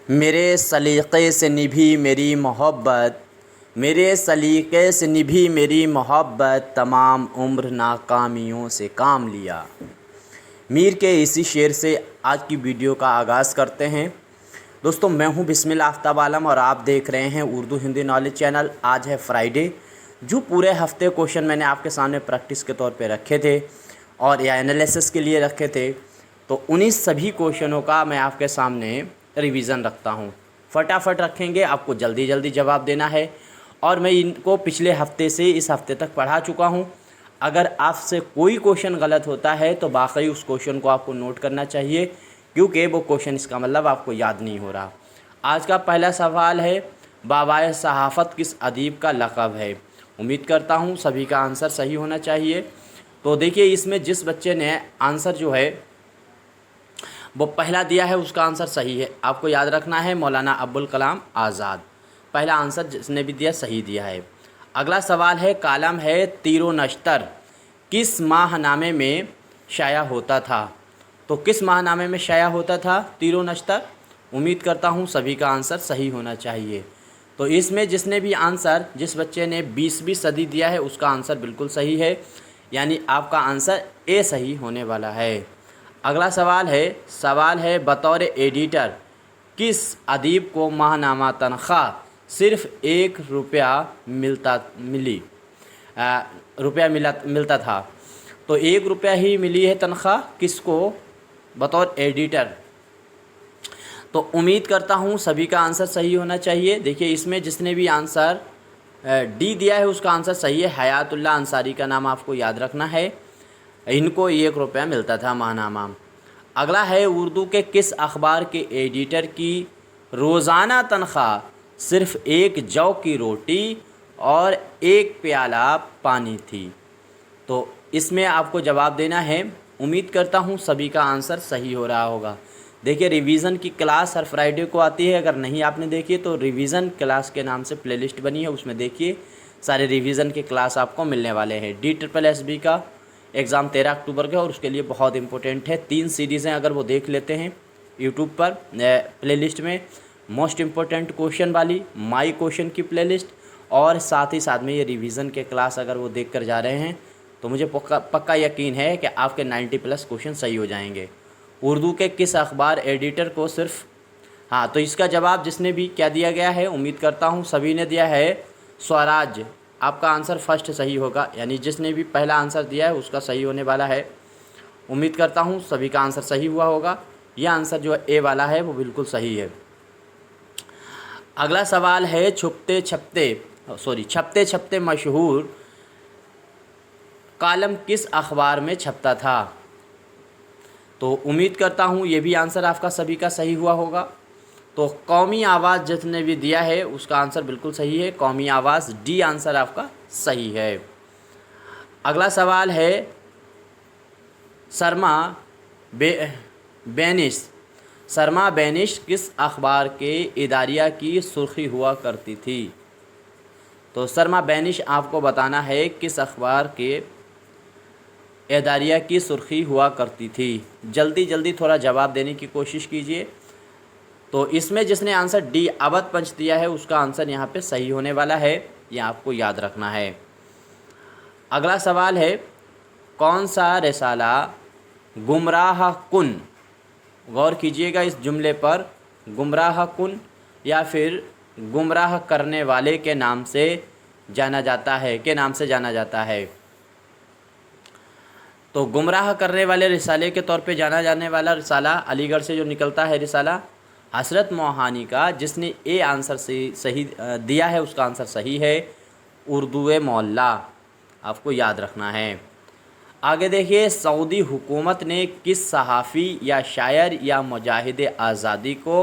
میرے سلیقے سے نبھی میری محبت، میرے سلیقے سے نبھی میری محبت، تمام عمر ناکامیوں سے کام لیا۔ میر کے اسی شعر سے آج کی ویڈیو کا آغاز کرتے ہیں۔ دوستو میں ہوں بسم اللہ آفتاب عالم اور آپ دیکھ رہے ہیں اردو ہندی نالج چینل۔ آج ہے فرائیڈے، جو پورے ہفتے کوشچن میں نے آپ کے سامنے پریکٹس کے طور پہ رکھے تھے اور یا انالیسس کے لیے رکھے تھے، تو انہی سبھی کوشچنوں کا میں آپ کے سامنے ریویژن رکھتا ہوں۔ فٹافٹ رکھیں گے، آپ کو جلدی جلدی جواب دینا ہے، اور میں ان کو پچھلے ہفتے سے اس ہفتے تک پڑھا چکا ہوں۔ اگر آپ سے کوئی کوشچن غلط ہوتا ہے تو باقی اس کوشچن کو آپ کو نوٹ کرنا چاہیے، کیونکہ وہ کوشچن اس کا مطلب آپ کو یاد نہیں ہو رہا۔ آج کا پہلا سوال ہے، بابائے صحافت کس ادیب کا لقب ہے؟ امید کرتا ہوں سبھی کا آنسر صحیح ہونا چاہیے۔ تو دیکھیے اس میں جس بچے نے آنسر جو ہے وہ پہلا دیا ہے اس کا آنسر صحیح ہے۔ آپ کو یاد رکھنا ہے مولانا ابوالکلام آزاد، پہلا آنسر جس نے بھی دیا صحیح دیا ہے۔ اگلا سوال ہے، کالم ہے تیر و نشتر کس ماہ نامے میں شائع ہوتا تھا؟ تو کس ماہ نامے میں شائع ہوتا تھا تیر و نشتر؟ امید کرتا ہوں سبھی کا آنسر صحیح ہونا چاہیے۔ تو اس میں جس نے بھی آنسر، جس بچے نے 20ویں صدی دیا ہے اس کا آنسر بالکل صحیح ہے، یعنی آپ کا آنسر اے صحیح ہونے والا ہے۔ اگلا سوال ہے بطور ایڈیٹر کس ادیب کو ماہنامہ تنخواہ صرف ₹1 ملتا تھا؟ تو ₹1 ہی ملی ہے تنخواہ، کس کو؟ بطور ایڈیٹر۔ تو امید کرتا ہوں سبھی کا آنسر صحیح ہونا چاہیے۔ دیکھیے اس میں جس نے بھی آنسر ڈی دیا ہے اس کا آنسر صحیح ہے، حیات اللہ انصاری کا نام آپ کو یاد رکھنا ہے، ان کو ₹1 ملتا تھا ماہنامہ۔ اگلا ہے، اردو کے کس اخبار کے ایڈیٹر کی روزانہ تنخواہ صرف 1 جو کی روٹی اور 1 پیالہ پانی تھی؟ تو اس میں آپ کو جواب دینا ہے۔ امید کرتا ہوں سبھی کا آنسر صحیح ہو رہا ہوگا۔ دیکھیے ریویژن کی کلاس ہر فرائیڈے کو آتی ہے، اگر نہیں آپ نے دیکھی تو ریویژن کلاس کے نام سے پلے لسٹ بنی ہے، اس میں دیکھیے سارے ریویژن کے کلاس آپ کو ملنے والے ہیں۔ DSSB کا ایگزام 13 اکتوبر کا، اور اس کے لیے بہت امپورٹنٹ ہے 3 سیریزیں اگر وہ دیکھ لیتے ہیں یوٹیوب پر پلے لسٹ میں، موسٹ امپورٹنٹ کوشچن والی مائی کوشچن کی پلے لسٹ، اور ساتھ ہی ساتھ میں یہ ریویژن کے کلاس اگر وہ دیکھ کر جا رہے ہیں تو مجھے پکا یقین ہے کہ آپ کے 90+ کوشچن صحیح ہو جائیں گے۔ اردو کے کس اخبار ایڈیٹر کو صرف تو اس کا جواب جس نے بھی کیا دیا گیا ہے، امید کرتا ہوں سبھی نے دیا ہے سوراج۔ آپ کا آنسر فرسٹ صحیح ہوگا، یعنی جس نے بھی پہلا آنسر دیا ہے اس کا صحیح ہونے والا ہے۔ امید کرتا ہوں سبھی کا آنسر صحیح ہوا ہوگا۔ یہ آنسر جو اے والا ہے وہ بالکل صحیح ہے۔ اگلا سوال ہے، چھپتے چھپتے مشہور کالم کس اخبار میں چھپتا تھا؟ تو امید کرتا ہوں یہ بھی آنسر آپ کا سبھی کا صحیح ہوا ہوگا۔ تو قومی آواز جس نے بھی دیا ہے اس کا آنسر بالکل صحیح ہے، قومی آواز، ڈی آنسر آپ کا صحیح ہے۔ اگلا سوال ہے، سرما بینش کس اخبار کے اداریہ کی سرخی ہوا کرتی تھی؟ تو سرما بینش آپ کو بتانا ہے کس اخبار کے اداریہ کی سرخی ہوا کرتی تھی۔ جلدی جلدی تھوڑا جواب دینے کی کوشش کیجیے۔ تو اس میں جس نے آنسر ڈی اودھ پنچ دیا ہے اس کا آنسر یہاں پہ صحیح ہونے والا ہے، یہ آپ کو یاد رکھنا ہے۔ اگلا سوال ہے، کون سا رسالہ گمراہ کن، غور کیجیے گا اس جملے پر، گمراہ کن یا پھر گمراہ کرنے والے کے نام سے جانا جاتا ہے؟ تو گمراہ کرنے والے رسالے کے طور پہ جانا جانے والا رسالہ علی گڑھ سے جو نکلتا ہے رسالہ حضرت موہانی کا، جس نے اے آنسر صحیح دیا ہے اس کا آنسر صحیح ہے، اردو معلیٰ، آپ کو یاد رکھنا ہے۔ آگے دیکھیے، سعودی حکومت نے کس صحافی یا شاعر یا مجاہد آزادی کو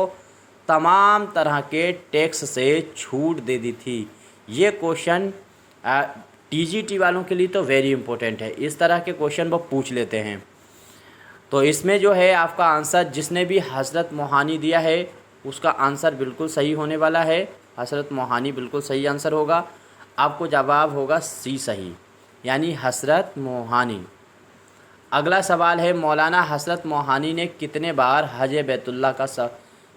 تمام طرح کے ٹیکس سے چھوٹ دے دی تھی؟ یہ کوشچن TGT والوں کے لیے تو ویری امپورٹنٹ ہے، اس طرح کے کوشچن وہ پوچھ لیتے ہیں۔ تو اس میں جو ہے آپ کا آنسر جس نے بھی حضرت موہانی دیا ہے اس کا آنسر بالکل صحیح ہونے والا ہے، حضرت موہانی بالکل صحیح آنسر ہوگا۔ آپ کو جواب ہوگا سی صحیح، یعنی حضرت موہانی۔ اگلا سوال ہے، مولانا حضرت موہانی نے کتنے بار حج بیت اللہ کا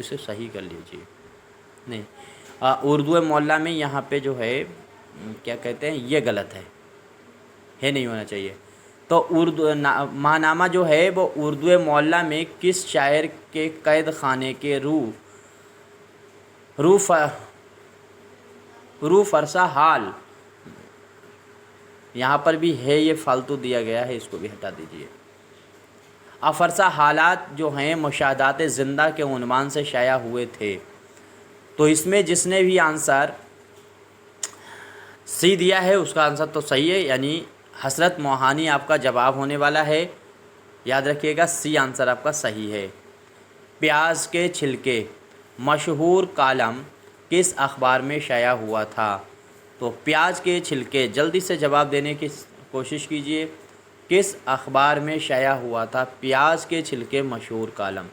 اسے صحیح کر لیجیے. نہیں اردو معلیٰ میں یہاں پہ جو ہے کیا کہتے ہیں یہ غلط ہے نہیں ہونا چاہیے. تو اردو ماہنامہ جو ہے وہ اردو معلیٰ میں کس شاعر کے قید خانے کے رو فرسا حال. یہاں پر بھی ہے یہ فالتو دیا گیا ہے، اس کو بھی ہٹا دیجیے. افرسا حالات جو ہیں مشاہدات زندہ کے عنوان سے شائع ہوئے تھے. تو اس میں جس نے بھی آنسر سی دیا ہے اس کا آنسر تو صحیح ہے، یعنی حسرت موہانی آپ کا جواب ہونے والا ہے. یاد رکھیے گا سی آنسر آپ کا صحیح ہے. پیاز کے چھلکے مشہور کالم کس اخبار میں شائع ہوا تھا؟ تو پیاز کے چھلکے، جلدی سے جواب دینے کی کوشش کیجیے. کس اخبار میں شائع ہوا تھا پیاز کے چھلکے مشہور کالم؟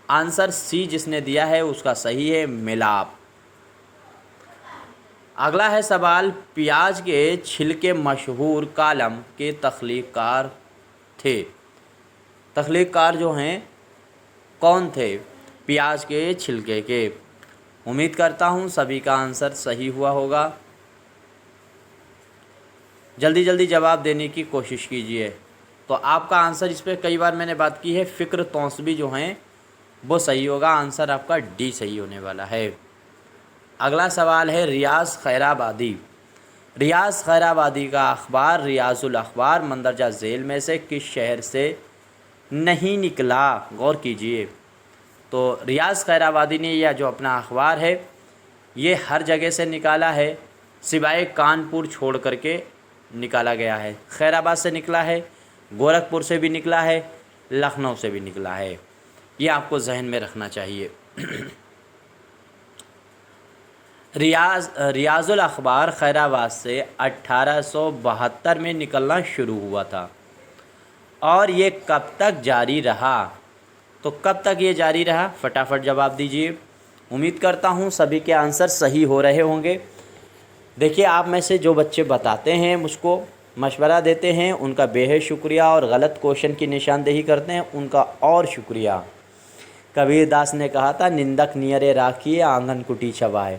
آنسر سی جس نے دیا ہے اس کا صحیح ہے، ملاپ. اگلا ہے سوال، پیاز کے چھلکے مشہور کالم کے تخلیق کار تھے. تخلیق کار جو ہیں کون تھے پیاز کے چھلکے کے؟ امید کرتا ہوں سبھی کا آنسر صحیح ہوا ہوگا. جلدی جلدی جواب دینے کی کوشش کیجیے. تو آپ کا آنسر اس پہ کئی بار میں نے بات کی ہے، فکر توسبی جو ہیں وہ صحیح ہوگا. آنسر آپ کا ڈی صحیح ہونے والا ہے. اگلا سوال ہے ریاض خیر آبادی. ریاض خیر آبادی کا اخبار ریاض الاخبار مندرجہ ذیل میں سے کس شہر سے نہیں نکلا؟ غور کیجیے. تو ریاض خیر آبادی نے یہ جو اپنا اخبار ہے یہ ہر جگہ سے نکالا ہے، سوائے کانپور چھوڑ کر کے نکالا گیا ہے. خیر آباد سے نکلا ہے، گورکھپور سے بھی نکلا ہے، لکھنؤ سے بھی نکلا ہے. یہ آپ کو ذہن میں رکھنا چاہیے. ریاض الاخبار خیر آباد سے 1872 میں نکلنا شروع ہوا تھا اور یہ کب تک جاری رہا؟ تو کب تک یہ جاری رہا؟ فٹافٹ جواب دیجیے. امید کرتا ہوں سبھی کے آنسر صحیح ہو رہے ہوں گے. دیکھیے آپ میں سے جو بچے بتاتے ہیں، مجھ کو مشورہ دیتے ہیں، ان کا بے حد شکریہ، اور غلط کوشچن کی نشاندہی کرتے ہیں ان کا اور شکریہ. کبیر داس نے کہا تھا نندک نیرے راکھیے آنگن کٹی چھوائے.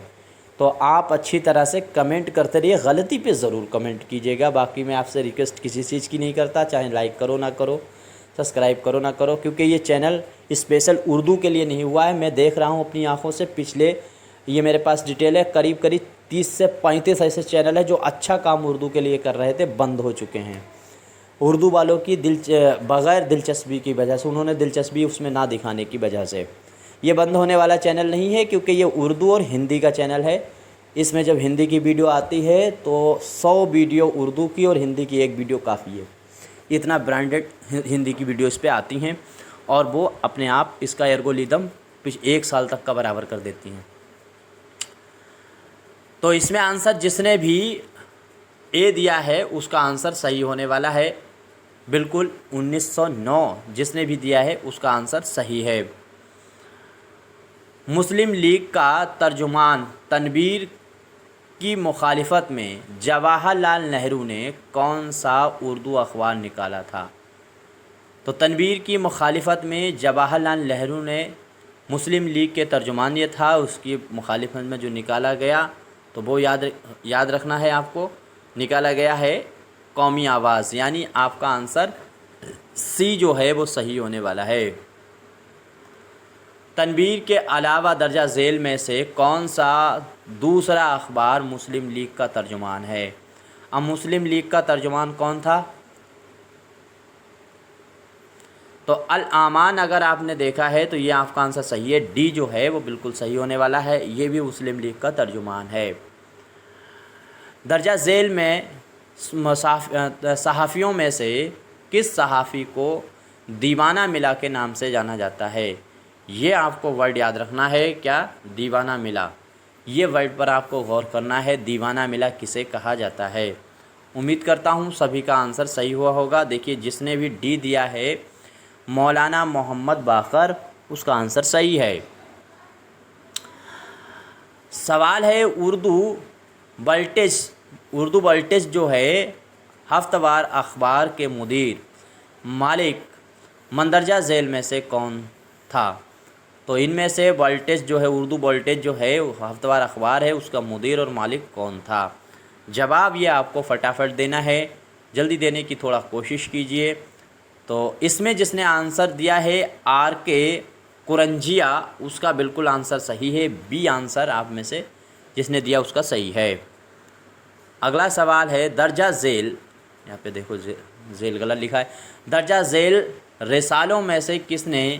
تو آپ اچھی طرح سے کمنٹ کرتے رہیے، غلطی پہ ضرور کمنٹ کیجیے گا. باقی میں آپ سے ریکویسٹ کسی چیز کی نہیں کرتا، چاہے لائک کرو نہ کرو، سبسکرائب کرو نہ کرو، کیونکہ یہ چینل اسپیشل اردو کے لیے نہیں ہوا ہے. میں دیکھ رہا ہوں اپنی آنکھوں سے، پچھلے یہ میرے پاس ڈیٹیل ہے، قریب 30 سے 35 ایسے چینل ہیں جو اچھا کام اردو کے لیے کر رہے تھے، بند ہو چکے ہیں. اردو والوں کی بغیر دلچسپی کی وجہ سے، انہوں نے دلچسپی اس میں نہ دکھانے کی وجہ سے یہ بند ہونے والا چینل نہیں ہے، کیونکہ یہ اردو اور ہندی کا چینل ہے. اس میں جب ہندی کی ویڈیو آتی ہے تو 100 ویڈیو اردو کی اور ہندی کی ایک ویڈیو کافی ہے. اتنا برانڈڈ ہندی کی ویڈیو اس پہ آتی ہیں اور وہ اپنے آپ اس کا ایلگورتھم 1 سال تک کا برابر کر دیتی ہیں. تو اس میں آنسر جس نے بھی اے دیا ہے اس کا آنسر صحیح ہونے والا ہے. بالکل 1909 جس نے بھی دیا ہے اس کا آنسر صحیح ہے. مسلم لیگ کا ترجمان تنویر کی مخالفت میں جواہر لال نہرو نے کون سا اردو اخبار نکالا تھا؟ تو تنویر کی مخالفت میں جواہر لال نہرو نے، مسلم لیگ کے ترجمان یہ تھا، اس کی مخالفت میں جو نکالا گیا تو وہ یاد رکھنا ہے آپ کو، نکالا گیا ہے قومی آواز. یعنی آپ کا آنسر سی جو ہے وہ صحیح ہونے والا ہے. تنویر کے علاوہ درجہ ذیل میں سے کون سا دوسرا اخبار مسلم لیگ کا ترجمان ہے؟ اب مسلم لیگ کا ترجمان کون تھا؟ تو الامان اگر آپ نے دیکھا ہے تو یہ آپ کا آنسر صحیح ہے. ڈی جو ہے وہ بالکل صحیح ہونے والا ہے، یہ بھی مسلم لیگ کا ترجمان ہے. درجہ ذیل میں صحافیوں میں سے کس صحافی کو دیوانہ ملا کے نام سے جانا جاتا ہے؟ یہ آپ کو ورڈ یاد رکھنا ہے. کیا؟ دیوانہ ملا. یہ ورڈ پر آپ کو غور کرنا ہے، دیوانہ ملا کسے کہا جاتا ہے. امید کرتا ہوں سبھی کا آنسر صحیح ہوا ہوگا. دیکھیے جس نے بھی ڈی دیا ہے مولانا محمد باقر، اس کا آنسر صحیح ہے. سوال ہے اردو بلٹس جو ہے ہفتہ وار اخبار کے مدیر مالک مندرجہ ذیل میں سے کون تھا؟ تو ان میں سے وولٹیج جو ہے، اردو وولٹیج جو ہے ہفتہ وار اخبار ہے، اس کا مدیر اور مالک کون تھا؟ جواب یہ آپ کو فٹافٹ دینا ہے، جلدی دینے کی تھوڑا کوشش کیجئے۔ تو اس میں جس نے آنسر دیا ہے آر کے کورنجیا، اس کا بالکل آنسر صحیح ہے، بی آنسر آپ میں سے جس نے دیا اس کا صحیح ہے۔ اگلا سوال ہے درجہ ذیل، یہاں پہ دیکھو ذیل غلط لکھا ہے، درجہ ذیل رسالوں میں سے کس نے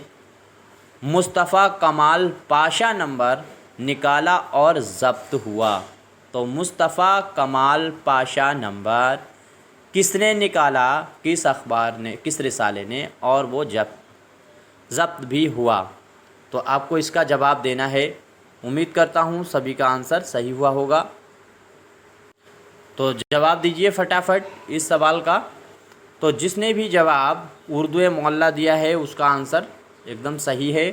مصطفیٰ کمال پاشا نمبر نکالا اور ضبط ہوا؟ تو مصطفیٰ کمال پاشا نمبر کس نے نکالا، کس اخبار نے، کس رسالے نے، اور وہ ضبط بھی ہوا؟ تو آپ کو اس کا جواب دینا ہے۔ امید کرتا ہوں سبھی کا آنسر صحیح ہوا ہوگا، تو جواب دیجئے فٹافٹ اس سوال کا۔ تو جس نے بھی جواب اردو معلّہ دیا ہے اس کا آنسر ایک دم صحیح ہے،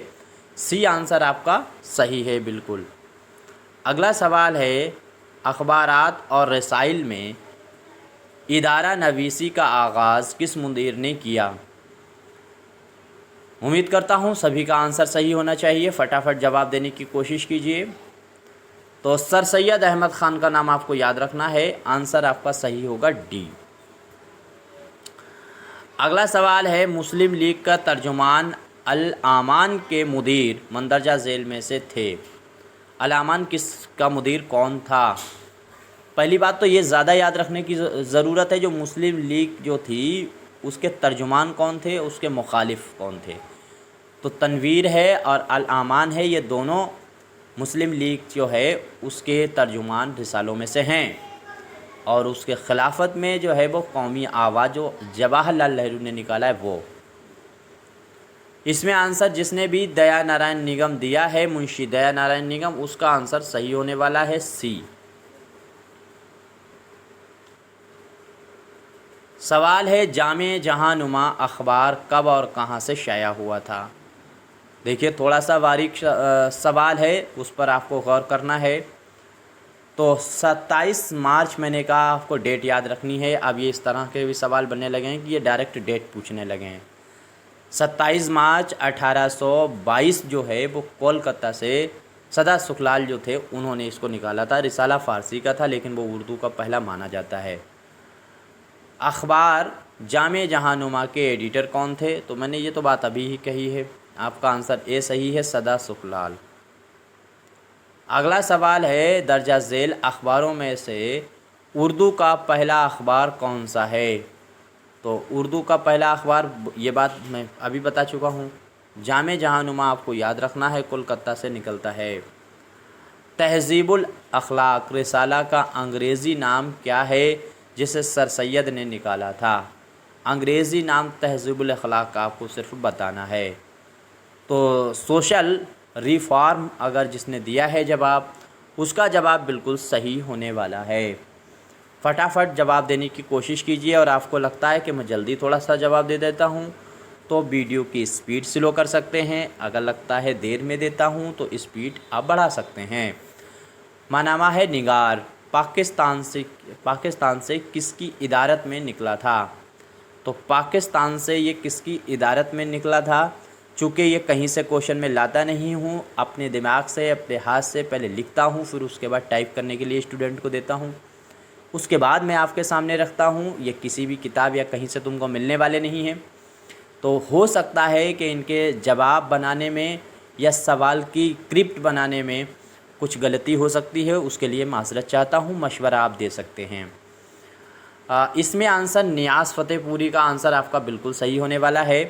سی آنسر آپ کا صحیح ہے بالکل۔ اگلا سوال ہے اخبارات اور رسائل میں ادارہ نویسی کا آغاز کس مدیر نے کیا؟ امید کرتا ہوں سبھی کا آنسر صحیح ہونا چاہیے، فٹافٹ جواب دینے کی کوشش کیجئے۔ تو سر سید احمد خان کا نام آپ کو یاد رکھنا ہے، آنسر آپ کا صحیح ہوگا ڈی۔ اگلا سوال ہے مسلم لیگ کا ترجمان الاعمال کے مدیر مندرجہ ذیل میں سے تھے۔ الاعمال کس کا مدیر کون تھا؟ پہلی بات تو یہ زیادہ یاد رکھنے کی ضرورت ہے، جو مسلم لیگ جو تھی اس کے ترجمان کون تھے، اس کے مخالف کون تھے۔ تو تنویر ہے اور الاعمال ہے، یہ دونوں مسلم لیگ جو ہے اس کے ترجمان رسالوں میں سے ہیں، اور اس کے خلافت میں جو ہے وہ قومی آواز جو جواہر لال نہرو نے نکالا ہے وہ۔ اس میں آنسر جس نے بھی دیا نارائن نگم دیا ہے، منشی دیا نارائن نگم، اس کا آنسر صحیح ہونے والا ہے سی۔ سوال ہے جامع جہاں نما اخبار کب اور کہاں سے شائع ہوا تھا؟ دیکھیے تھوڑا سا باریک سوال ہے، اس پر آپ کو غور کرنا ہے۔ تو 27 مارچ میں نے کہا آپ کو ڈیٹ یاد رکھنی ہے، اب یہ اس طرح کے بھی سوال بننے لگے ہیں کہ یہ ڈائریکٹ ڈیٹ پوچھنے لگے ہیں۔ 27 مارچ 1822 جو ہے وہ کولکتہ سے سدا سکھلال جو تھے انہوں نے اس کو نکالا تھا، رسالہ فارسی کا تھا لیکن وہ اردو کا پہلا مانا جاتا ہے۔ اخبار جامع جہاں نما کے ایڈیٹر کون تھے؟ تو میں نے یہ تو بات ابھی ہی کہی ہے، آپ کا آنسر اے صحیح ہے، سدا سکھلال۔ اگلا سوال ہے درجہ ذیل اخباروں میں سے اردو کا پہلا اخبار کون سا ہے؟ تو اردو کا پہلا اخبار یہ بات میں ابھی بتا چکا ہوں، جامع جہاں نما آپ کو یاد رکھنا ہے، کولکتہ سے نکلتا ہے۔ تہذیب الاخلاق رسالہ کا انگریزی نام کیا ہے جسے سر سید نے نکالا تھا؟ انگریزی نام تہذیب الاخلاق کا آپ کو صرف بتانا ہے۔ تو سوشل ریفارم اگر جس نے دیا ہے جواب، اس کا جواب بالکل صحیح ہونے والا ہے۔ فٹافٹ جواب دینے کی کوشش کیجئے، اور آپ کو لگتا ہے کہ میں جلدی تھوڑا سا جواب دے دیتا ہوں تو ویڈیو کی سپیڈ سلو کر سکتے ہیں، اگر لگتا ہے دیر میں دیتا ہوں تو سپیڈ آپ بڑھا سکتے ہیں۔ مانامہ ہے نگار پاکستان سے کس کی ادارت میں نکلا تھا؟ تو پاکستان سے یہ کس کی ادارت میں نکلا تھا؟ چونکہ یہ کہیں سے کوشچن میں لاتا نہیں ہوں، اپنے دماغ سے اپنے ہاتھ سے پہلے لکھتا ہوں، پھر اس کے بعد ٹائپ کرنے کے لیے اسٹوڈنٹ کو دیتا ہوں، اس کے بعد میں آپ کے سامنے رکھتا ہوں، یہ کسی بھی کتاب یا کہیں سے تم کو ملنے والے نہیں ہیں۔ تو ہو سکتا ہے کہ ان کے جواب بنانے میں یا سوال کی کرپٹ بنانے میں کچھ غلطی ہو سکتی ہے، اس کے لیے معذرت چاہتا ہوں، مشورہ آپ دے سکتے ہیں۔ اس میں آنسر نیاز فتح پوری کا آنسر آپ کا بالکل صحیح ہونے والا ہے۔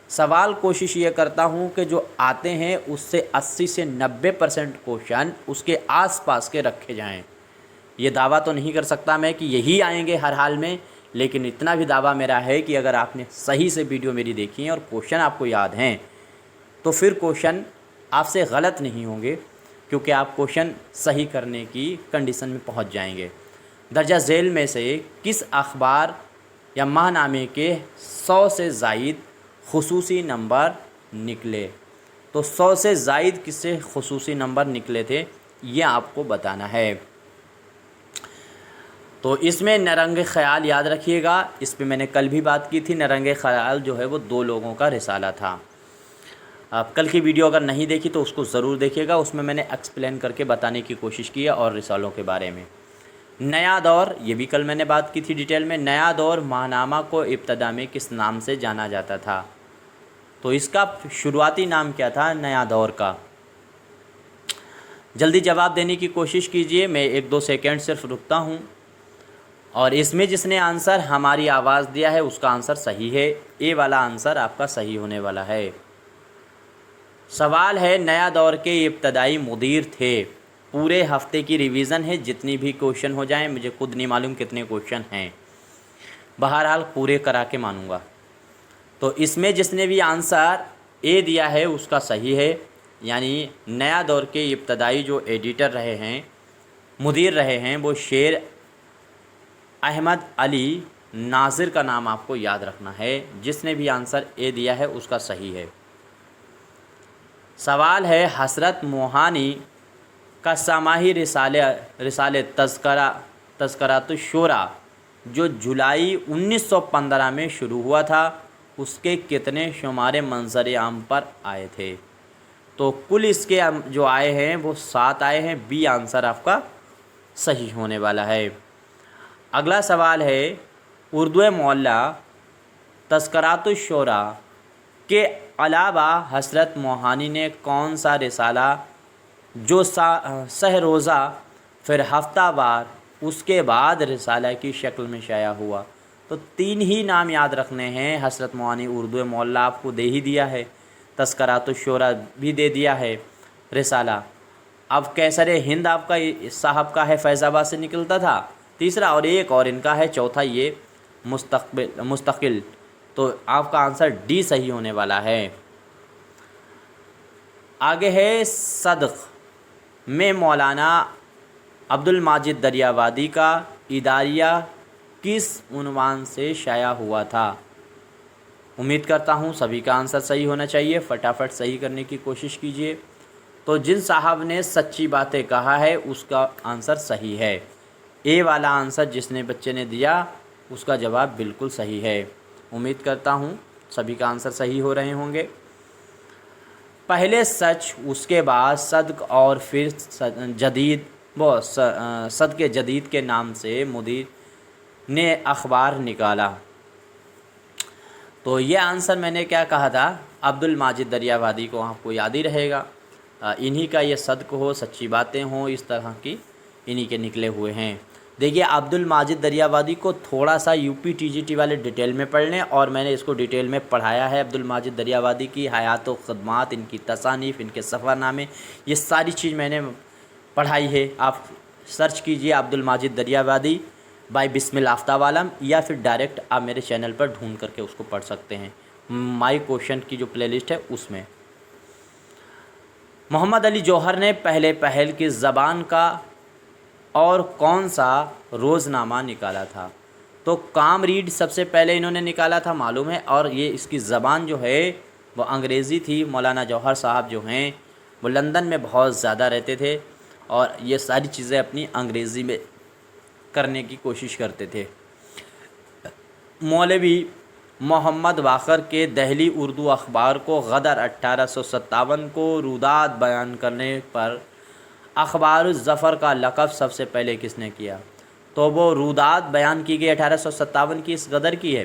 سوال کوشش یہ کرتا ہوں کہ جو آتے ہیں اس سے 80 سے 90% کوشچن اس کے آس پاس کے رکھے جائیں۔ یہ دعویٰ تو نہیں کر سکتا میں کہ یہی آئیں گے ہر حال میں، لیکن اتنا بھی دعویٰ میرا ہے کہ اگر آپ نے صحیح سے ویڈیو میری دیکھی ہیں اور کوشچن آپ کو یاد ہیں تو پھر کوشچن آپ سے غلط نہیں ہوں گے، کیونکہ آپ کوشچن صحیح کرنے کی کنڈیشن میں پہنچ جائیں گے۔ درجہ ذیل میں سے کس اخبار یا ماہ نامے کے 100 سے زائد خصوصی نمبر نکلے؟ تو 100 سے زائد کس سے خصوصی نمبر نکلے تھے یہ آپ کو بتانا ہے۔ تو اس میں نرنگ خیال یاد رکھیے گا، اس پہ میں نے کل بھی بات کی تھی، نرنگ خیال جو ہے وہ 2 لوگوں کا رسالہ تھا۔ آپ کل کی ویڈیو اگر نہیں دیکھی تو اس کو ضرور دیکھیے گا، اس میں نے ایکسپلین کر کے بتانے کی کوشش کی ہے اور رسالوں کے بارے میں۔ نیا دور، یہ بھی کل میں نے بات کی تھی ڈیٹیل میں۔ نیا دور ماہنامہ کو ابتدا میں کس نام سے جانا جاتا تھا؟ تو اس کا شروعاتی نام کیا تھا نیا دور کا؟ جلدی جواب دینے کی کوشش کیجئے، میں 1-2 سیکنڈ صرف رکتا ہوں۔ اور اس میں جس نے آنسر ہماری آواز دیا ہے اس کا آنسر صحیح ہے، اے والا آنسر آپ کا صحیح ہونے والا ہے۔ سوال ہے، نیا دور کے ابتدائی مدیر تھے؟ پورے ہفتے کی ریویژن ہے، جتنی بھی کوشچن ہو جائیں، مجھے خود نہیں معلوم کتنے کوشچن ہیں، بہرحال پورے کرا کے مانوں گا۔ تو اس میں جس نے بھی آنسر اے دیا ہے اس کا صحیح ہے، یعنی نیا دور کے ابتدائی جو ایڈیٹر رہے ہیں، مدیر رہے ہیں، وہ شیر احمد علی ناظر کا نام آپ کو یاد رکھنا ہے۔ جس نے بھی آنسر اے دیا ہے اس کا صحیح ہے۔ سوال ہے، حضرت موہانی کا ساماہی رسالہ تذکرۃ الشورا جو جولائی 1915 میں شروع ہوا تھا، اس کے کتنے شمارے منظر عام پر آئے تھے؟ تو کل اس کے جو آئے ہیں وہ 7 آئے ہیں، بی آنسر آپ کا صحیح ہونے والا ہے۔ اگلا سوال ہے، اردو معلیٰ تذکرۃ الشورا کے علاوہ حضرت موہانی نے کون سا رسالہ جو سہ روزہ پھر ہفتہ وار اس کے بعد رسالہ کی شکل میں شائع ہوا؟ تو 3 ہی نام یاد رکھنے ہیں۔ حضرت موہانی اردو معلیٰ آپ کو دے ہی دیا ہے، تذکرۃ الشورا بھی دے دیا ہے، رسالہ اب کیسر ہند آپ کا صاحب کا ہے، فیض آباد سے نکلتا تھا، تیسرا اور ایک اور ان کا ہے چوتھا، یہ مستقل۔ تو آپ کا آنسر ڈی صحیح ہونے والا ہے۔ آگے ہے، صدق میں مولانا عبد الماجد دریابادی کا اداریہ کس عنوان سے شائع ہوا تھا؟ امید کرتا ہوں سبھی کا آنسر صحیح ہونا چاہیے، فٹافٹ صحیح کرنے کی کوشش کیجیے۔ تو جن صاحب نے سچی باتیں کہا ہے اس کا آنسر صحیح ہے، اے والا آنسر جس نے بچے نے دیا اس کا جواب بالکل صحیح ہے۔ امید کرتا ہوں سبھی کا آنسر صحیح ہو رہے ہوں گے۔ پہلے سچ، اس کے بعد صدق اور پھر صدق جدید کے نام سے مدیر نے اخبار نکالا۔ تو یہ آنسر میں نے کیا کہا تھا، عبد الماجد دریابادی کو آپ کو یاد ہی رہے گا، انہی کا یہ صدق ہو، سچی باتیں ہوں، اس طرح کی انہی کے نکلے ہوئے ہیں۔ دیکھیے عبد الماجد دریابادی کو تھوڑا سا U P T G T والے ڈیٹیل میں پڑھ لیں، اور میں نے اس کو ڈیٹیل میں پڑھایا ہے۔ عبد الماجد دریابادی کی حیات و خدمات، ان کی تصانیف، ان کے سفر نامے، یہ ساری چیز میں نے پڑھائی ہے۔ آپ سرچ کیجئے عبد الماجد دریابادی بائی بسم اللہ آفتاب عالم، یا پھر ڈائریکٹ آپ میرے چینل پر ڈھونڈ کر کے اس کو پڑھ سکتے ہیں، مائی کوشچن کی جو پلے لسٹ ہے اس میں۔ محمد علی جوہر نے پہل کی زبان کا اور کون سا روزنامہ نکالا تھا؟ تو کامریڈ سب سے پہلے انہوں نے نکالا تھا، معلوم ہے، اور یہ اس کی زبان جو ہے وہ انگریزی تھی۔ مولانا جوہر صاحب جو ہیں وہ لندن میں بہت زیادہ رہتے تھے اور یہ ساری چیزیں اپنی انگریزی میں کرنے کی کوشش کرتے تھے۔ مولوی محمد باقر کے دہلی اردو اخبار کو غدر 1857 کو روداد بیان کرنے پر اخبار الظفر کا لقب سب سے پہلے کس نے کیا؟ تو وہ روداد بیان کی گئی 1857 کی، اس غدر کی ہے،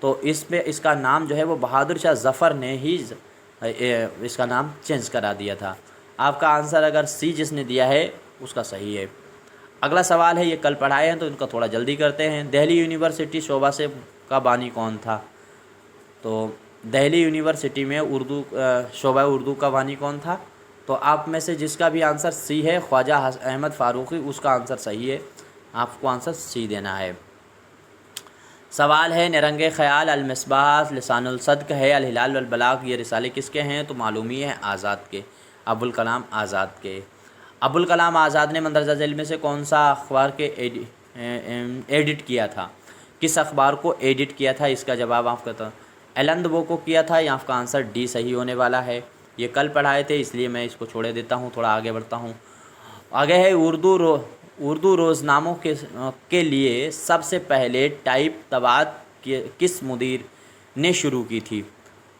تو اس پہ اس کا نام جو ہے وہ بہادر شاہ ظفر نے ہی اس کا نام چینج کرا دیا تھا۔ آپ کا آنسر اگر سی جس نے دیا ہے اس کا صحیح ہے۔ اگلا سوال ہے، یہ کل پڑھائے ہیں تو ان کا تھوڑا جلدی کرتے ہیں۔ دہلی یونیورسٹی شعبہ سے کا بانی کون تھا؟ تو دہلی یونیورسٹی میں شعبہ اردو کا بانی کون تھا؟ تو آپ میں سے جس کا بھی آنسر سی ہے، خواجہ احمد فاروقی، اس کا آنسر صحیح ہے، آپ کو آنسر سی دینا ہے۔ سوال ہے، نرنگ خیال، المصباح، لسان الصدق ہے، الہلال والبلاغ، یہ رسالے کس کے ہیں؟ تو معلوم ہی ہے آزاد کے، ابوالکلام آزاد کے۔ ابوالکلام آزاد نے مندرجہ ذیل میں سے کون سا اخبار کے ایڈٹ کیا تھا؟ کس اخبار کو ایڈٹ کیا تھا؟ اس کا جواب آپ کا الند وہ کو کیا تھا، یا آپ کا آنسر ڈی صحیح ہونے والا ہے۔ یہ کل پڑھائے تھے اس لیے میں اس کو چھوڑے دیتا ہوں، تھوڑا آگے بڑھتا ہوں۔ آگے ہے، اردو روزناموں کے لیے سب سے پہلے ٹائپ طباعت کس مدیر نے شروع کی تھی؟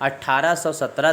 1817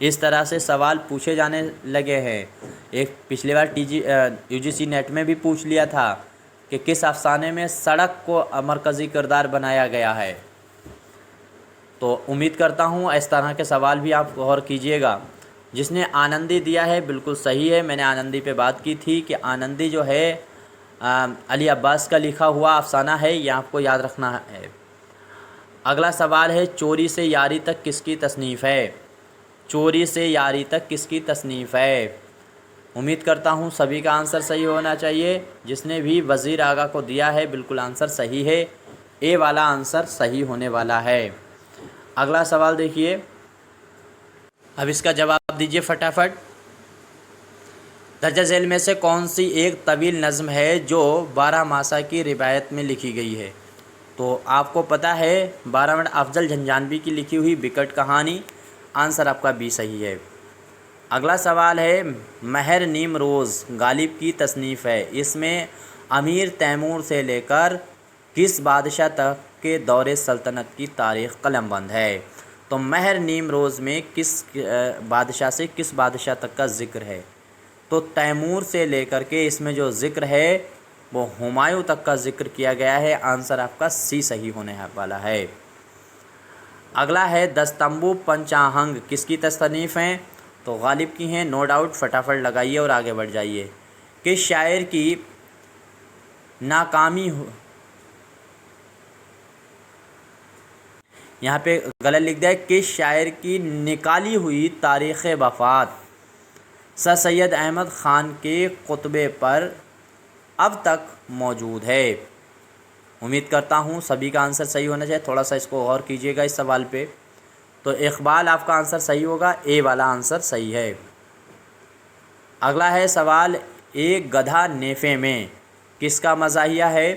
اس طرح سے سوال پوچھے جانے لگے ہیں۔ ایک پچھلی بار UGC نیٹ میں بھی پوچھ لیا تھا کہ کس افسانے میں سڑک کو مرکزی کردار بنایا گیا ہے۔ تو امید کرتا ہوں اس طرح کے سوال بھی آپ غور کیجئے گا۔ جس نے آنندی دیا ہے بالکل صحیح ہے، میں نے آنندی پہ بات کی تھی کہ آنندی جو ہے علی عباس کا لکھا ہوا افسانہ ہے، یہ آپ کو یاد رکھنا ہے۔ اگلا سوال ہے چوری سے یاری تک کس کی تصنیف ہے؟ چوری سے یاری تک کس کی تصنیف ہے؟ امید کرتا ہوں سبھی کا آنسر صحیح ہونا چاہیے۔ جس نے بھی وزیر آغا کو دیا ہے بالکل آنسر صحیح ہے، اے والا آنسر صحیح ہونے والا ہے۔ اگلا سوال دیکھیے، اب اس کا جواب دیجیے فٹافٹ۔ درجہ ذیل میں سے کون سی ایک طویل نظم ہے جو بارہ ماسہ کی روایت میں لکھی گئی ہے؟ تو آپ کو پتہ ہے بارہ منٹ افضل جھنجھانوی کی لکھی ہوئی بکٹ کہانی، آنسر آپ کا بھی صحیح ہے۔ اگلا سوال ہے مہر نیم روز غالب کی تصنیف ہے، اس میں امیر تیمور سے لے کر کس بادشاہ تک کے دور سلطنت کی تاریخ قلم بند ہے؟ تو مہر نیم روز میں کس بادشاہ سے کس بادشاہ تک کا ذکر ہے؟ تو تیمور سے لے کر کے اس میں جو ذکر ہے وہ ہمایوں تک کا ذکر کیا گیا ہے، آنسر آپ کا سی صحیح ہونے والا ہے۔ اگلا ہے دستمبو پنچاہنگ کس کی تصنیف ہیں؟ تو غالب کی ہیں، نو ڈاؤٹ، فٹافٹ لگائیے اور آگے بڑھ جائیے۔ کس شاعر کی ناکامی یہاں پہ غلط لکھ دیا ہے، کس شاعر کی نکالی ہوئی تاریخ وفات سر سید احمد خان کے خطبے پر اب تک موجود ہے؟ امید کرتا ہوں سبھی کا آنسر صحیح ہونا چاہیے، تھوڑا سا اس کو غور کیجیے گا اس سوال پہ۔ تو اقبال آپ کا آنسر صحیح ہوگا، اے والا آنسر صحیح ہے۔ اگلا ہے سوال ایک گدھا نیفے میں کس کا مزاحیہ ہے؟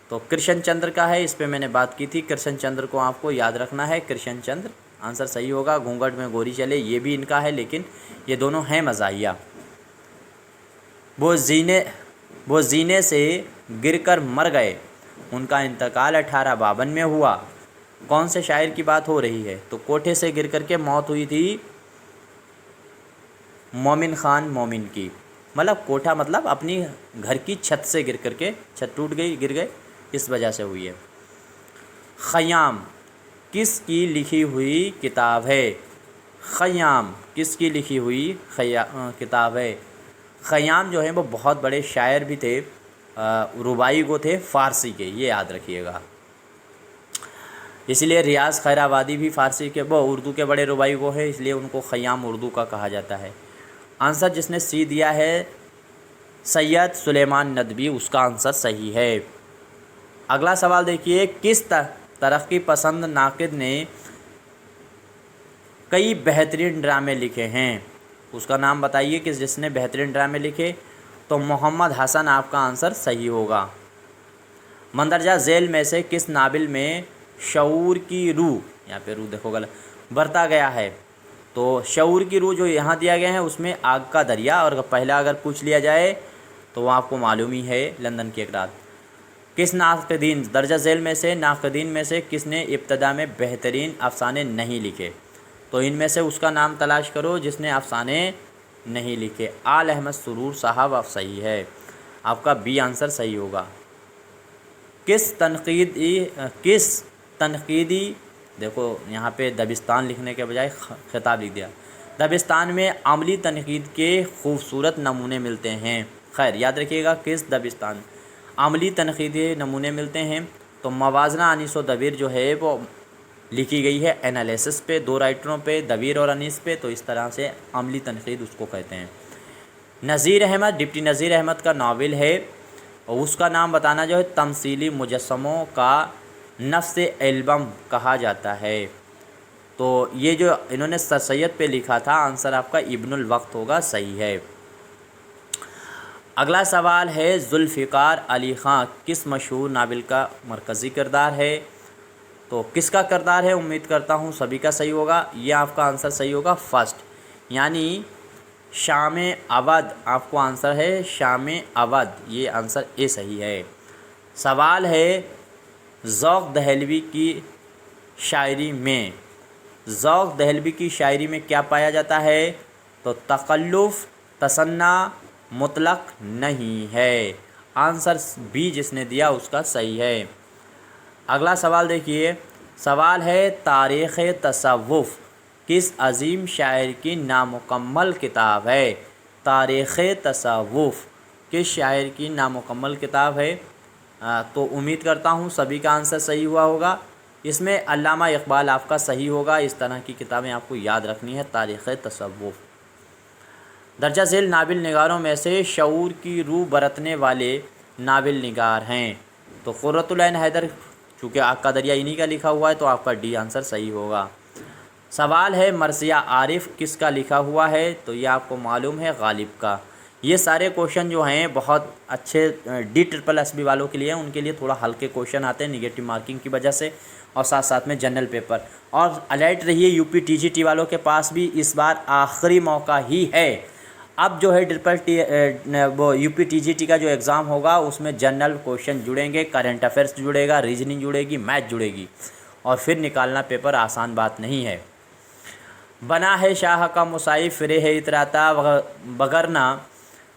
تو کرشن چندر کا ہے، اس پہ میں نے بات کی تھی، کرشن چندر کو آپ کو یاد رکھنا ہے، کرشن چندر آنسر صحیح ہوگا۔ گھونگھٹ میں گوری چلے یہ بھی ان کا ہے، لیکن یہ دونوں ہیں مزاحیہ۔ وہ زینے سے گر کر مر گئے، ان کا انتقال 1852 میں ہوا، کون سے شاعر کی بات ہو رہی ہے؟ تو کوٹھے سے گر کر کے موت ہوئی تھی مومن خان مومن کی، مطلب کوٹھا مطلب اپنی گھر کی چھت سے گر کر کے، چھت ٹوٹ گئی، گر گئے، اس وجہ سے ہوئی ہے۔ خیام کس کی لکھی ہوئی کتاب ہے؟ خیام کس کی لکھی ہوئی کتاب ہے؟ خیام جو ہیں وہ بہت بڑے شاعر بھی تھے، ربائی کو تھے فارسی کے، یہ یاد رکھیے گا۔ اس لیے ریاض خیر آبادی بھی فارسی کے، وہ اردو کے بڑے ربائی کو ہے، اس لیے ان کو خیام اردو کا کہا جاتا ہے۔ آنسر جس نے سی دیا ہے سید سلیمان ندوی، اس کا آنسر صحیح ہے۔ اگلا سوال دیکھیے، کس ترقی پسند ناقد نے کئی بہترین ڈرامے لکھے ہیں؟ اس کا نام بتائیے کہ جس نے بہترین ڈرامے لکھے۔ تو محمد حسن آپ کا آنسر صحیح ہوگا۔ مندرجہ ذیل میں سے کس ناول میں شعور کی روح، یہاں پہ روح دیکھو غلط برتا گیا ہے؟ تو شعور کی روح جو یہاں دیا گیا ہے اس میں آگ کا دریا، اور پہلا اگر پوچھ لیا جائے تو وہ آپ کو معلوم ہی ہے، لندن کی ایک رات۔ کس ناقدین درجہ ذیل میں سے ناقدین میں سے کس نے ابتدا میں بہترین افسانے نہیں لکھے؟ تو ان میں سے اس کا نام تلاش کرو جس نے افسانے نہیں لکھے۔ آل احمد سرور صاحب آپ صحیح ہے، آپ کا بی آنسر صحیح ہوگا۔ کس تنقیدی دیکھو یہاں پہ دبستان لکھنے کے بجائے خطاب لکھ دیا، دبستان میں عملی تنقید کے خوبصورت نمونے ملتے ہیں؟ خیر یاد رکھیے گا کس دبستان عملی تنقیدی نمونے ملتے ہیں؟ تو موازنہ انیس و دبیر جو ہے وہ لکھی گئی ہے انالیسس پہ، دو رائٹروں پہ، دبیر اور انیس پہ، تو اس طرح سے عملی تنقید اس کو کہتے ہیں۔ نذیر احمد ڈپٹی نذیر احمد کا ناول ہے، اور اس کا نام بتانا جو ہے تمثیلی مجسموں کا نفس البم کہا جاتا ہے۔ تو یہ جو انہوں نے سر سید پہ لکھا تھا، آنسر آپ کا ابن الوقت ہوگا، صحیح ہے۔ اگلا سوال ہے ذوالفقار علی خان کس مشہور ناول کا مرکزی کردار ہے؟ تو کس کا کردار ہے؟ امید کرتا ہوں سبھی کا صحیح ہوگا، یہ آپ کا آنسر صحیح ہوگا فرسٹ، یعنی شام اودھ آپ کو آنسر ہے شام اودھ، یہ آنسر اے صحیح ہے۔ سوال ہے ذوق دہلوی کی شاعری میں ذوق دہلوی کی شاعری میں کیا پایا جاتا ہے؟ تو تکلف، تصنع مطلق نہیں ہے۔ آنسر بی جس نے دیا اس کا صحیح ہے۔ اگلا سوال دیکھیے، سوال ہے تاریخ تصوف کس عظیم شاعر کی نامکمل کتاب ہے؟ تاریخ تصوف کس شاعر کی نامکمل کتاب ہے؟ تو امید کرتا ہوں سبھی کا آنسر صحیح ہوا ہوگا۔ اس میں علامہ اقبال آپ کا صحیح ہوگا۔ اس طرح کی کتابیں آپ کو یاد رکھنی ہے، تاریخ تصوف۔ درجہ ذیل ناول نگاروں میں سے شعور کی روح برتنے والے ناول نگار ہیں؟ تو قرۃ العین حیدر، چونکہ آپ کا دریا انہی کا لکھا ہوا ہے تو آپ کا ڈی آنسر صحیح ہوگا۔ سوال ہے مرثیہ عارف کس کا لکھا ہوا ہے؟ تو یہ آپ کو معلوم ہے غالب کا۔ یہ سارے کوشچن جو ہیں بہت اچھے DSSB والوں کے لیے، ان کے لیے تھوڑا ہلکے کوشچن آتے ہیں نگیٹو مارکنگ کی وجہ سے، اور ساتھ ساتھ میں جنرل پیپر۔ اور الرٹ رہیے UP TGT والوں کے پاس بھی اس بار آخری موقع ہی ہے۔ اب جو ہے وہ UP TGT کا جو ایگزام ہوگا اس میں جنرل کوشچن جڑیں گے، کرنٹ افیئرس جڑے گا، ریزننگ جڑے گی، میتھ جڑے گی، اور پھر نکالنا پیپر آسان بات نہیں ہے۔ بنا ہے شاہ کا مصائف فرے ہے اتراتا بگرنا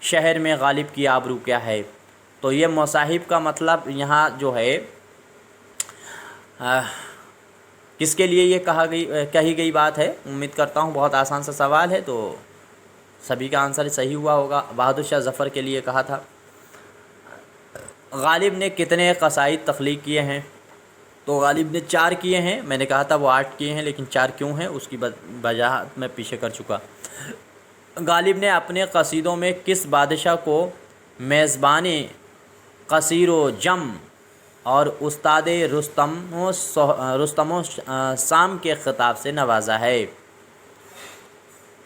شہر میں غالب کی آبرو کیا ہے؟ تو یہ مصاحب کا مطلب یہاں جو ہے کس کے لیے یہ کہی گئی بات ہے؟ امید کرتا ہوں بہت آسان سا سوال ہے، تو سبھی کا آنسر صحیح ہوا ہوگا۔ بہادر شاہ ظفر کے لیے کہا تھا۔ غالب نے کتنے قصائد تخلیق کیے ہیں؟ تو غالب نے 4 کیے ہیں۔ میں نے کہا تھا وہ 8 کیے ہیں، لیکن 4 کیوں ہیں اس کی وجاہت میں پیچھے کر چکا۔ غالب نے اپنے قصیدوں میں کس بادشاہ کو میزبان قصیر و جم اور استاد رستم و سام کے خطاب سے نوازا ہے؟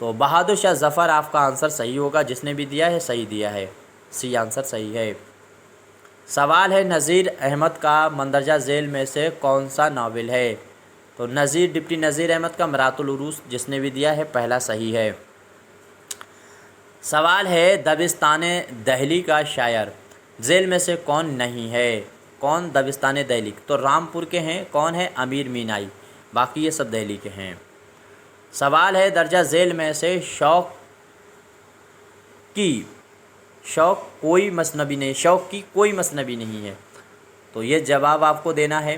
تو بہادر شاہ ظفر آپ کا آنسر صحیح ہوگا، جس نے بھی دیا ہے صحیح دیا ہے، سی آنسر صحیح ہے۔ سوال ہے نذیر احمد کا مندرجہ ذیل میں سے کون سا ناول ہے؟ تو ڈپٹی نذیر احمد کا مرات العروس، جس نے بھی دیا ہے پہلا صحیح ہے۔ سوال ہے دبستان دہلی کا شاعر ذیل میں سے کون نہیں ہے؟ کون دبستان دہلی؟ تو رامپور کے ہیں، کون ہے؟ امیر مینائی، باقی یہ سب دہلی کے ہیں۔ سوال ہے درجہ ذیل میں سے شوق کی کوئی مثنوی نہیں ہے، تو یہ جواب آپ کو دینا ہے۔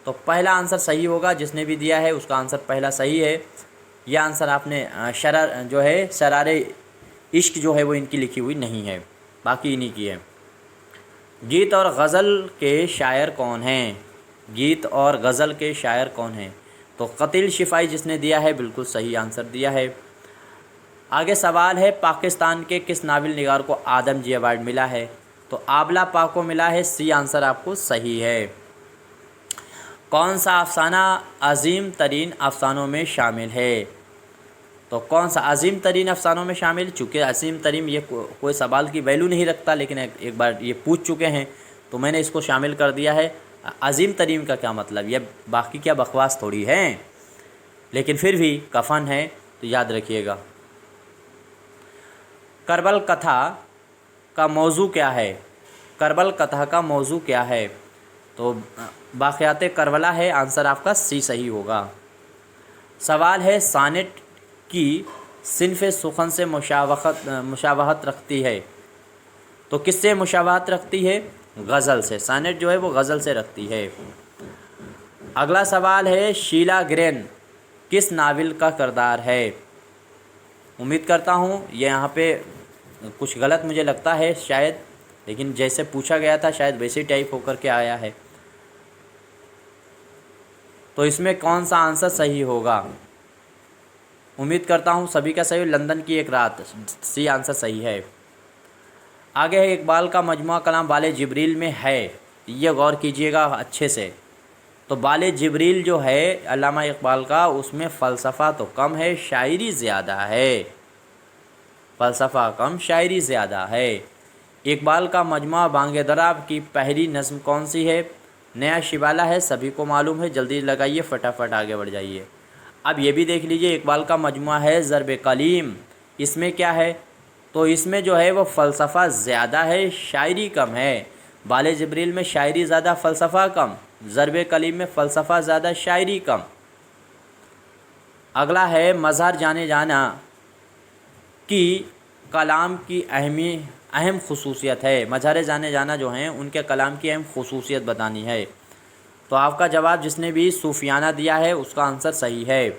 تو پہلا آنسر صحیح ہوگا، جس نے بھی دیا ہے اس کا آنسر پہلا صحیح ہے۔ یہ آنسر آپ نے شرار عشق جو ہے وہ ان کی لکھی ہوئی نہیں ہے، باقی انہی کی ہے۔ گیت اور غزل کے شاعر کون ہیں؟ گیت اور غزل کے شاعر کون ہیں؟ تو قتیل شفائی، جس نے دیا ہے بالکل صحیح آنسر دیا ہے۔ آگے سوال ہے پاکستان کے کس ناول نگار کو آدم جی ایوارڈ ملا ہے؟ تو آبلہ پاک کو ملا ہے، سی آنسر آپ کو صحیح ہے۔ کون سا افسانہ عظیم ترین افسانوں میں شامل ہے؟ تو کون سا عظیم ترین افسانوں میں شامل؟ چونکہ عظیم ترین یہ کوئی سوال کی ویلیو نہیں رکھتا، لیکن ایک بار یہ پوچھ چکے ہیں تو میں نے اس کو شامل کر دیا ہے۔ عظیم ترین کا کیا مطلب؟ یہ باقی کیا بکواس تھوڑی ہے، لیکن پھر بھی کفن ہے تو یاد رکھیے گا۔ کربل کتھا کا موضوع کیا ہے؟ کربل کتھا کا موضوع کیا ہے؟ تو واقعات کربلا ہے، آنسر آپ کا سی صحیح ہوگا۔ سوال ہے سانٹ کی صنف سخن سے مشابہت رکھتی ہے، تو کس سے مشابہت رکھتی ہے؟ غزل سے۔ سانٹ جو ہے وہ غزل سے رکھتی ہے۔ اگلا سوال ہے شیلا گرین کس ناول کا کردار ہے؟ امید کرتا ہوں یہاں پہ کچھ غلط مجھے لگتا ہے شاید، لیکن جیسے پوچھا گیا تھا شاید ویسے ہی ٹائپ ہو کر کے آیا ہے۔ تو اس میں کون سا آنسر صحیح ہوگا؟ امید کرتا ہوں سبھی کا صحیح۔ لندن کی ایک رات، سی آنسر صحیح ہے۔ آگے ہے اقبال کا مجموعہ کلام بال جبریل میں ہے، یہ غور کیجئے گا اچھے سے۔ تو بال جبریل جو ہے علامہ اقبال کا، اس میں فلسفہ تو کم ہے، شاعری زیادہ ہے۔ فلسفہ کم، شاعری زیادہ ہے۔ اقبال کا مجموعہ بانگ درا کی پہلی نظم کون سی ہے؟ نیا شبالہ ہے، سبھی کو معلوم ہے، جلدی لگائیے، فٹافٹ آگے بڑھ جائیے۔ اب یہ بھی دیکھ لیجئے اقبال کا مجموعہ ہے ضرب کلیم، اس میں کیا ہے؟ تو اس میں جو ہے وہ فلسفہ زیادہ ہے، شاعری کم ہے۔ بال جبریل میں شاعری زیادہ، فلسفہ کم، ضرب کلیم میں فلسفہ زیادہ، شاعری کم۔ اگلا ہے مظہر جانے جانا کی کلام کی اہم خصوصیت ہے، مظہر جانے جانا جو ہیں ان کے کلام کی اہم خصوصیت بتانی ہے۔ تو آپ کا جواب جس نے بھی صوفیانہ دیا ہے اس کا آنسر صحیح ہے۔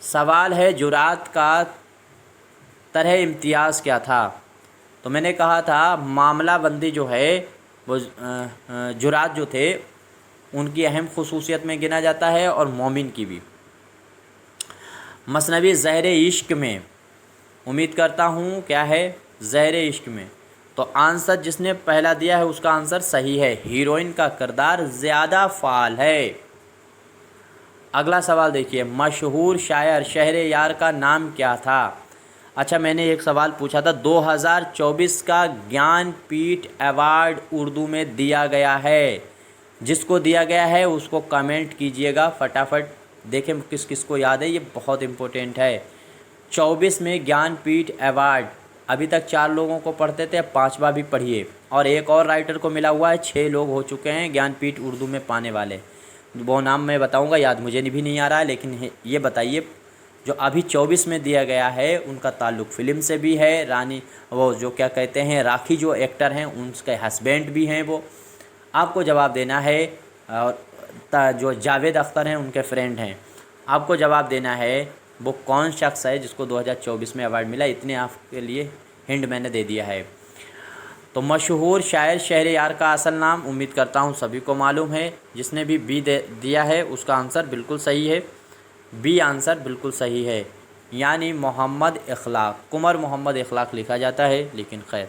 سوال ہے جرات کا طرح امتیاز کیا تھا؟ تو میں نے کہا تھا معاملہ بندی جو ہے وہ جرات جو تھے ان کی اہم خصوصیت میں گنا جاتا ہے اور مومن کی بھی۔ مثنوی زہر عشق میں، امید کرتا ہوں کیا ہے زہر عشق میں، تو آنسر جس نے پہلا دیا ہے اس کا آنسر صحیح ہے، ہیروئن کا کردار زیادہ فعال ہے۔ اگلا سوال دیکھیے، مشہور شاعر شہر یار کا نام کیا تھا؟ اچھا میں نے ایک سوال پوچھا تھا 2024 کا گیان پیٹھ ایوارڈ اردو میں دیا گیا ہے، جس کو دیا گیا ہے اس کو کمنٹ کیجئے گا فٹافٹ، دیکھیں کس کس کو یاد ہے، یہ بہت امپورٹنٹ ہے۔ 24 میں گیان پیٹھ ایوارڈ ابھی تک 4 لوگوں کو پڑھتے تھے، 5واں بھی پڑھیے، اور ایک اور رائٹر کو ملا ہوا ہے، 6 لوگ ہو چکے ہیں گیان پیٹھ اردو میں پانے والے۔ وہ نام میں بتاؤں گا، یاد مجھے بھی نہیں آ رہا ہے، لیکن یہ بتائیے جو ابھی 24 میں دیا گیا ہے ان کا تعلق فلم سے بھی ہے، رانی وہ جو کیا کہتے ہیں راکھی جو ایکٹر ہیں ان کے ہسبینڈ بھی ہیں وہ۔ آپ کو جواب دینا ہے، اور جو جاوید اختر ہیں ان کے فرینڈ ہیں، آپ کو جواب دینا ہے وہ کون شخص ہے جس کو 2024 میں ایوارڈ ملا، اتنے آپ کے لیے ہنٹ میں نے دے دیا ہے۔ تو مشہور شاعر شہر یار کا اصل نام امید کرتا ہوں سبھی کو معلوم ہے، جس نے بھی بی دیا ہے اس کا آنسر بالکل صحیح ہے، بی آنسر بالکل صحیح ہے، یعنی محمد اخلاق، قمر محمد اخلاق لکھا جاتا ہے، لیکن خیر۔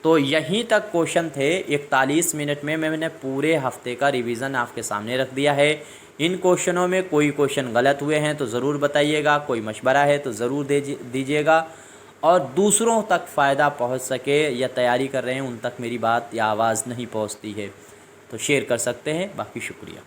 تو یہیں تک کوشچن تھے، 41 منٹ میں میں نے پورے ہفتے کا ریویژن آپ کے سامنے رکھ دیا ہے۔ ان کوشچنوں میں کوئی کوشچن غلط ہوئے ہیں تو ضرور بتائیے گا، کوئی مشورہ ہے تو ضرور دیجیے گا، اور دوسروں تک فائدہ پہنچ سکے یا تیاری کر رہے ہیں ان تک میری بات یا آواز نہیں پہنچتی ہے تو شیئر کر سکتے ہیں، باقی شکریہ۔